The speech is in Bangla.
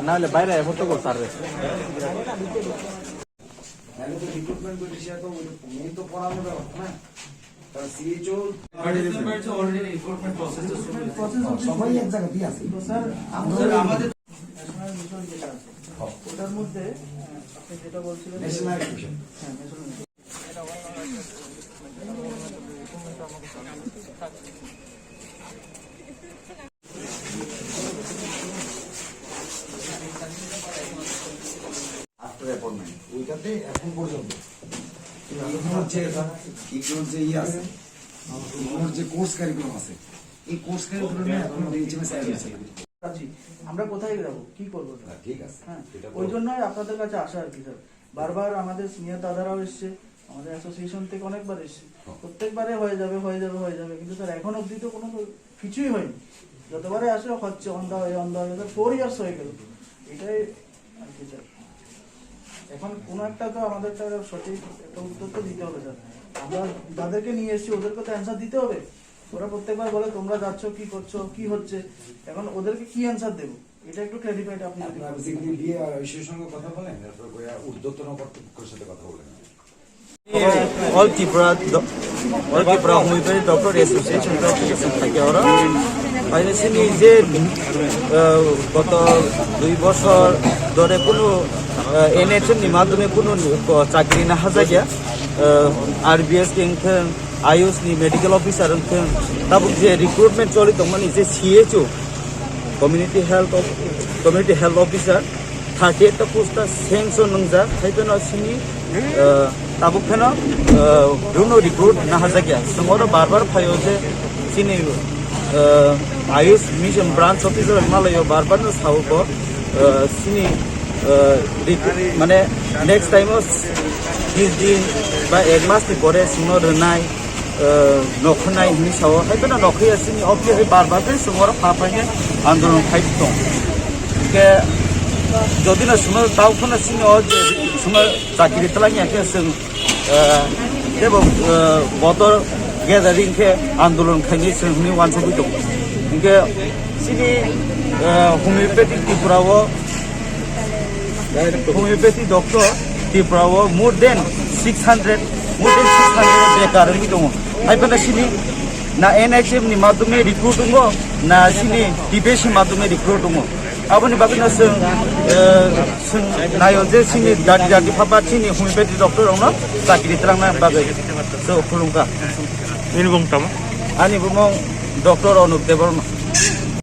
না হলে বাইরে এফোর্ট তো করতে পারবে রিক্রুটমেন্ট করে সে তো মেইন তো পড়ানোর ব্যাপার না সিএইচও অলরেডি রিক্রুটমেন্ট প্রসেস সবাই এক জায়গাতেই আছে স্যার আমাদের ন্যাশনাল মিশন যেটা আছে ওটার মধ্যে আপনি যেটা বলছিলেন ন্যাশনাল মিশন হ্যাঁ ন্যাশনাল মিশন আফটার অ্যাপয়েন্টমেন্ট ওইটাতে এখন পর্যন্ত ইগনোর যে ইয়ে আছে ইগনোর যে কোর্স কারিকুলাম আছে এই কোর্স কারিকুলামে এখন এইচএমএস অ্যাড হয়েছে আমরা কোথায় যাবো কি করবো ঠিক আছে হ্যাঁ ওই জন্যই আপনাদের কাছে আসা আর কি স্যার বারবার আমাদের সিনিয়র দাদারাও এসছে আমাদের অ্যাসোসিয়েশন থেকে অনেকবার এসছে প্রত্যেকবারে হয়ে যাবে কিন্তু স্যার এখন অব্দি তো কোনো কিছুই হয়নি যতবারে আসে হচ্ছে অন্ধা হয়ে 4 ইয়ার্স হয়ে গেল এটাই আর কি স্যার এখন কোনো একটা তো আমাদের সঠিক একটা উত্তর তো দিতে হবে স্যার আমরা যাদেরকে নিয়ে এসেছি ওদেরকে তো অ্যান্সার দিতে হবে ওরা প্রত্যেকবার বলে তোমরা যাচ্ছ কি করছো কি হচ্ছে এখন ওদেরকে কি অ্যান্সার দেবো এটা একটু ক্লারিফাইড আপনি দিয়ে ঐশ্বরের সঙ্গে কথা বলেন তারপর ঊর্ধ্বতন কর্তৃপক্ষের সাথে কথা বলেন All Tripura Homeopathy Doctor Association থাকে ওরা ফাইন্যান্সিয়ালি যে গত 2 বছর ধরে কোনো NHM नि মাধ্যমে কোনো চাকরি না হাজাগিয়া RBS কেনখেন আয়ুষ नि মেডিকেল অফিসার কেন তাবুক যে রিক্রুটমেন্ট চলিত মানে যে CHO কমিউনিটি হেলথ অফিসার 38টা পোস্টটা সেংশন নংজা খাইবেন সিনি তাবুক ফেন ব্রুনো রিক্রুট না হাজাগিয়া সঙ্গর বারবার ফাইও যে সিনি Ayush mission branch officer Malay বারবার সাউক সিনি মানে নেক্সট টাইম 20 দিন বা 1 মাসनि পরে সিনো রনাय নখনাय हिनि साव हायबेन नखैया सिनि अफिस बारबार सङर फाफायनो आन्दोलन खायथ दं के যদি না সুমা তাওখনা সিনি যে সুমা চাকরি তলানি আছে जों जेबो बदर गेदारिं के आन्दोलन खायनि जों हुनि वानसबि दं के सिनि होमियोपैथिक त्रिपुराव होमियोपैथी डॉक्टर त्रिपुराव मोर देन 600 बेकार दङ हायबेन सिनि ना NHM नि माध्यमे रिक्रुट दङ ना सिनि DBS माध्यमे रिक्रुट दङ आबनि बागैनो जों नायो जे सिनि दादि फाबा सिनि होमियोपैथी डॉक्टर आवनो साख्रि तलांना बागै जो खुलुंगा ini bung tama ani bumong doctor Anup Debbarma